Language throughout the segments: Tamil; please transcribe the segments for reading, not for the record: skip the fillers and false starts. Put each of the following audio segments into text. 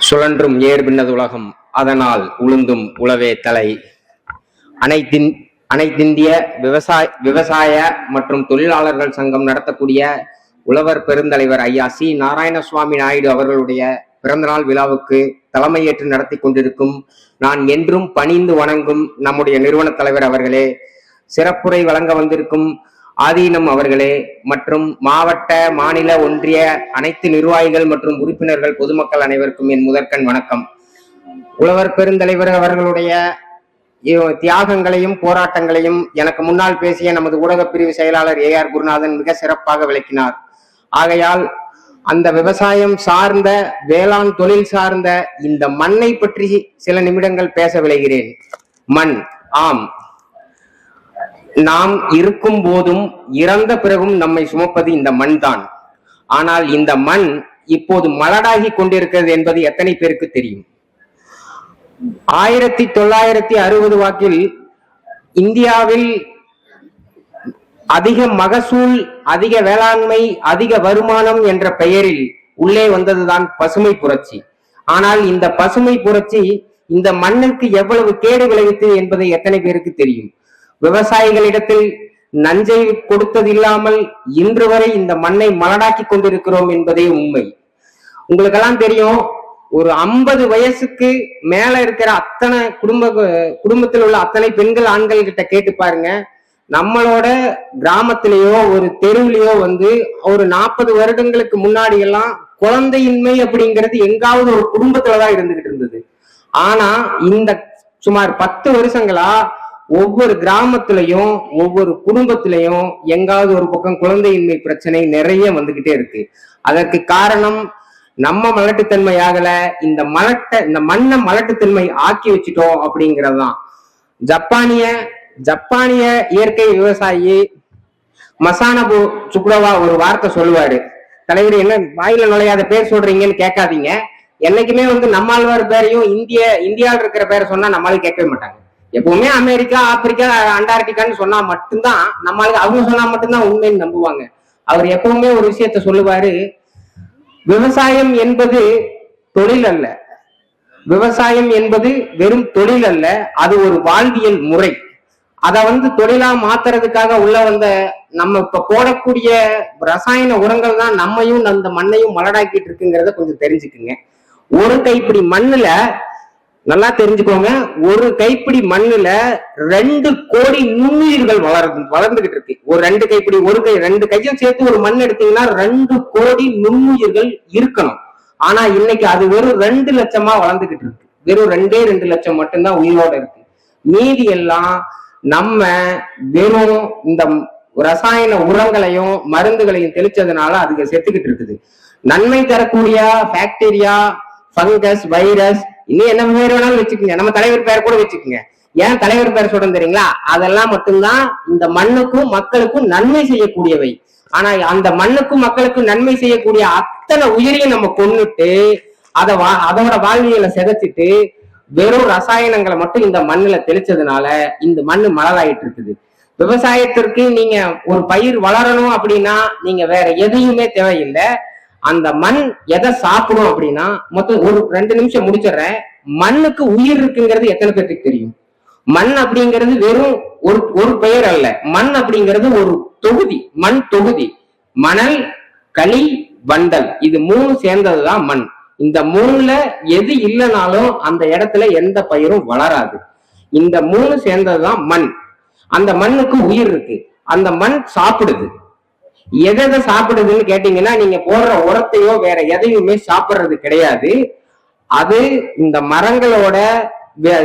சுழன்றும் ஏர்பின்னது உலகம், அதனால் உளுந்தும் உழவே தலை. அனைத்திந்திய விவசாய மற்றும் தொழிலாளர்கள் சங்கம் நடத்தக்கூடிய உழவர் பெருந்தலைவர் ஐயா சி நாராயணசுவாமி நாயுடு அவர்களுடைய பிறந்தநாள் விழாவுக்கு தலைமையேற்று நடத்தி கொண்டிருக்கும் நான் என்றும் பணிந்து வணங்கும் நம்முடைய நிறுவன தலைவர் அவர்களே, சிறப்புரை வழங்க வந்திருக்கும் ஆதீனம் அவர்களே, மற்றும் மாவட்ட, மாநில, ஒன்றிய அனைத்து நிர்வாகிகள் மற்றும் உறுப்பினர்கள், பொதுமக்கள் அனைவருக்கும் என் முதற்கண் வணக்கம். உழவர் பெருந்தலைவர் அவர்களுடைய தியாகங்களையும் போராட்டங்களையும் எனக்கு முன்னால் பேசிய நமது ஊடகப் பிரிவு செயலாளர் AR குருநாதன் மிக சிறப்பாக விளக்கினார். ஆகையால் அந்த விவசாயம் சார்ந்த, வேளாண் தொழில் சார்ந்த இந்த மண்ணை பற்றி சில நிமிடங்கள் பேச விளைகிறேன். மண், ஆம், நாம் இருக்கும் போதும் இறந்த பிறகும் நம்மை சுமப்பது இந்த மண் தான். ஆனால் இந்த மண் இப்போது மலடாகி கொண்டிருக்கிறது என்பது எத்தனை பேருக்கு தெரியும்? 1960 வாக்கில் இந்தியாவில் அதிக மகசூல், அதிக வேளாண்மை, அதிக வருமானம் என்ற பெயரில் உள்ளே வந்ததுதான் பசுமை புரட்சி. ஆனால் இந்த பசுமை புரட்சி இந்த மண்ணுக்கு எவ்வளவு கேடு விளைவித்தது என்பதை எத்தனை பேருக்கு தெரியும்? விவசாயிகளிடத்தில் நஞ்சை கொடுத்தது இல்லாமல் இன்று வரை இந்த மண்ணை மலடாக்கி கொண்டிருக்கிறோம் என்பதே உண்மை. உங்களுக்கெல்லாம் தெரியும், ஒரு 50 வயசுக்கு மேல இருக்கிற அத்தனை குடும்பத்தில் உள்ள அத்தனை பெண்கள், ஆண்கள் கிட்ட கேட்டு பாருங்க, நம்மளோட கிராமத்திலேயோ ஒரு தெருவிலேயோ ஒரு 40 வருடங்களுக்கு முன்னாடி எல்லாம் குழந்தையின்மை அப்படிங்கிறது எங்காவது ஒரு குடும்பத்துலதான் இருந்துகிட்டு இருந்தது. ஆனா இந்த சுமார் 10 வருஷங்களா ஒவ்வொரு கிராமத்திலையும் ஒவ்வொரு குடும்பத்திலையும் எங்காவது ஒரு பக்கம் குழந்தையின்மை பிரச்சனை நிறைய வந்துகிட்டே இருக்கு. அதற்கு காரணம் நம்ம மலட்டுத்தன்மை ஆகல, இந்த மண்ணை மலட்டுத்தன்மை ஆக்கி வச்சுட்டோம் அப்படிங்கிறதுதான். ஜப்பானிய இயற்கை விவசாயி மசானபு சுக்ரவா ஒரு வார்த்தை சொல்லுவாரு. தலைவர், என்ன வாயில நுழையாத பேர் சொல்றீங்கன்னு கேட்காதீங்க. என்னைக்குமே நம்மாழ்வார் பேரையும் இந்தியாவில் இருக்கிற பேரை சொன்னா நம்மளால கேட்கவே மாட்டாங்க. எப்பவுமே அமெரிக்கா, ஆப்பிரிக்கா, அண்டார்டிகான்னு சொன்னா மட்டும்தான் நம்மளுக்கு, அவங்க சொன்னா மட்டும்தான் உண்மைன்னு நம்புவாங்க. அவர் எப்பவுமே ஒரு விஷயத்த சொல்லுவாரு, விவசாயம் என்பது தொழில் அல்ல, விவசாயம் என்பது வெறும் தொழில் அல்ல, அது ஒரு வாழ்வியல் முறை. அத தொழிலா மாத்துறதுக்காக உள்ள வந்த நம்ம இப்ப போடக்கூடிய ரசாயன உரங்கள் தான் நம்மையும் அந்த மண்ணையும் மலடாக்கிட்டு இருக்குங்கிறத கொஞ்சம் தெரிஞ்சுக்குங்க. ஒரு கைப்பிடி மண்ணுல, நல்லா தெரிஞ்சுக்கோங்க, ஒரு கைப்பிடி மண்ணுல 2 கோடி நுண்ணுயிர்கள் வளர்ந்துகிட்டு இருக்கு. ஒரு 2 கைப்பிடி, ரெண்டு கையும் சேர்த்து ஒரு மண் எடுத்தீங்கன்னா 2 கோடி நுண்ணுயிர்கள் இருக்கணும். ஆனா இன்னைக்கு அது வெறும் 2 லட்சமா வளர்ந்துகிட்டு இருக்கு. வெறும் 2 லட்சம் மட்டும்தான் உயிரோட இருக்கு. மீதி எல்லாம் நம்ம வெறும் இந்த ரசாயன உரங்களையும் மருந்துகளையும் தெளிச்சதுனால அதுக்கு செத்துக்கிட்டு இருக்குது. நன்மை தரக்கூடிய பாக்டீரியா, பங்கஸ், வைரஸ், இன்னும் என்ன பேர் வேணாலும் வச்சுக்கோங்க, நம்ம தலைவர் பேர் கூட வச்சுக்கோங்க. ஏன் தலைவர் பேர் சொல்றேன் தெரியுங்களா? அதெல்லாம் மட்டும்தான் இந்த மண்ணுக்கும் மக்களுக்கும் நன்மை செய்யக்கூடியவை. ஆனா அந்த மண்ணுக்கும் மக்களுக்கும் நன்மை செய்யக்கூடிய அத்தனை உயிரையும் நம்ம கொன்னுட்டு அதோட வாழ்வியலை சிதைச்சிட்டு வெறும் ரசாயனங்களை மட்டும் இந்த மண்ணுல தெளிச்சதுனால இந்த மண்ணு மலராயிட்டு இருக்குது. விவசாயத்திற்கு நீங்க ஒரு பயிர் வளரணும் அப்படின்னா நீங்க வேற எதையுமே தேவையில்லை. அந்த மண் எதை சாப்பிடும் அப்படின்னா, மொத்தம் ஒரு 2 நிமிஷம் முடிச்சிடுறேன். மண்ணுக்கு உயிர் இருக்குங்கிறது எத்தனை பேருக்கு தெரியும்? மண் அப்படிங்கிறது வெறும் ஒரு பெயர் அல்ல. மண் அப்படிங்கிறது ஒரு தொகுதி, மண் தொகுதி. மணல், களி, வண்டல், இது 3 சேர்ந்ததுதான் மண். இந்த 3ல எது இல்லைனாலும் அந்த இடத்துல எந்த பயிரும் வளராது. இந்த 3 சேர்ந்ததுதான் மண். அந்த மண்ணுக்கு உயிர் இருக்கு. அந்த மண் சாப்பிடுது. எதை சாப்பிடுதுன்னு கேட்டீங்கன்னா, நீங்க போடுற உரத்தையோ வேற எதையுமே சாப்பிடுறது கிடையாது. அது இந்த மரங்களோட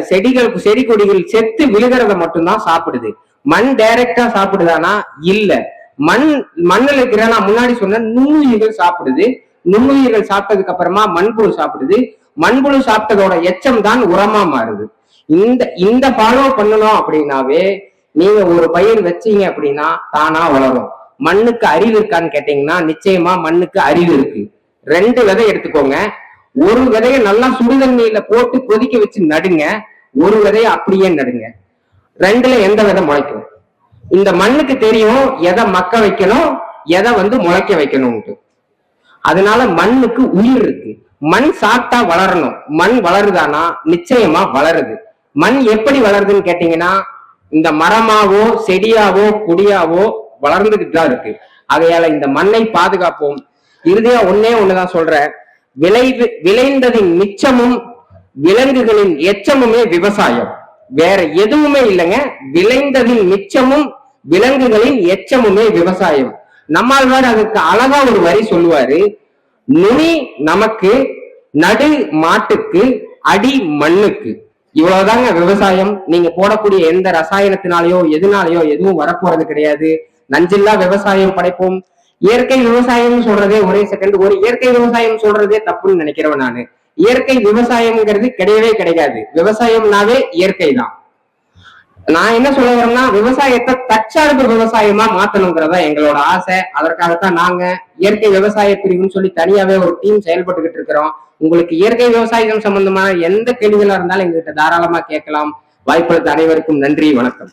செடி கொடிகள் செத்து விழுகிறத மட்டும்தான் சாப்பிடுது. மண் டைரக்டா சாப்பிடுதானா? இல்ல. மண்ணுல இருக்கிற, நான் முன்னாடி சொன்ன நுண்ணுயிர்கள் சாப்பிடுது. நுண்ணுயிர்கள் சாப்பிட்டதுக்கு அப்புறமா மண்புழு சாப்பிடுது. மண்புழு சாப்பிட்டதோட எச்சம் தான் உரமா மாறுது. இந்த ஃபாலோ பண்ணணும் அப்படின்னாவே நீங்க ஒரு பயிர் வச்சீங்க அப்படின்னா தானா வளரும். மண்ணுக்கு அறிவு இருக்கான்னு கேட்டீங்கன்னா, நிச்சயமா மண்ணுக்கு அறிவு இருக்கு. 2 விதை எடுத்துக்கோங்க. ஒரு விதைய நல்லா சுடுதண்ணியில போட்டு கொதிக்க வச்சு நடுங்க, ஒரு விதைய அப்படியே நடுங்க. 2ல எந்த விதை முளைக்கும்? இந்த மண்ணுக்கு தெரியும் எதை மக்க வைக்கணும், எதை முளைக்க வைக்கணும்ட்டு. அதனால மண்ணுக்கு உயிர் இருக்கு. மண் சாப்பிட்டா வளரணும். மண் வளருதானா? நிச்சயமா வளருது. மண் எப்படி வளருதுன்னு கேட்டீங்கன்னா, இந்த மரமாவோ செடியாவோ கொடியாவோ வளர்ந்துகிட்டு தான் இருக்கு. ஆகையால இந்த மண்ணை பாதுகாப்போம். இறுதியா ஒன்னே ஒண்ணுதான் சொல்றேன். விளைந்ததின் மிச்சமும் விலங்குகளின் எச்சமுமே விவசாயம். வேற எதுவுமே இல்லைங்க. விளைந்ததின் மிச்சமும் விலங்குகளின் எச்சமுமே விவசாயம். நம்மாழ்வார் அதுக்கு அழகா ஒரு வரி சொல்லுவாரு. நுனி நமக்கு, நடு மாட்டுக்கு, அடி மண்ணுக்கு. இவ்வளவுதாங்க விவசாயம். நீங்க போடக்கூடிய எந்த ரசாயனத்தினாலேயோ எதுனாலேயோ எதுவும் வரப்போறது கிடையாது. நஞ்சில்லா விவசாயம் படைப்போம். இயற்கை விவசாயம் சொல்றதே ஒரே செகண்ட், ஒரு இயற்கை விவசாயம் சொல்றதே தப்புன்னு நினைக்கிறவன் நானு. இயற்கை விவசாயம்ங்கிறது கிடையவே கிடையாது. விவசாயம்னாவே இயற்கை தான். நான் என்ன சொல்ல வரேன்னா, விவசாயத்தை தற்சார்பு விவசாயமா மாத்தணுங்கிறதா எங்களோட ஆசை. அதற்காகத்தான் நாங்க இயற்கை விவசாய பிரிவுன்னு சொல்லி தனியாவே ஒரு டீம் செயல்பட்டுக்கிட்டு இருக்கிறோம். உங்களுக்கு இயற்கை விவசாயம் சம்பந்தமான எந்த கேள்விகளா இருந்தாலும் எங்ககிட்ட தாராளமா கேட்கலாம். வாய்ப்பளித்த அனைவருக்கும் நன்றி, வணக்கம்.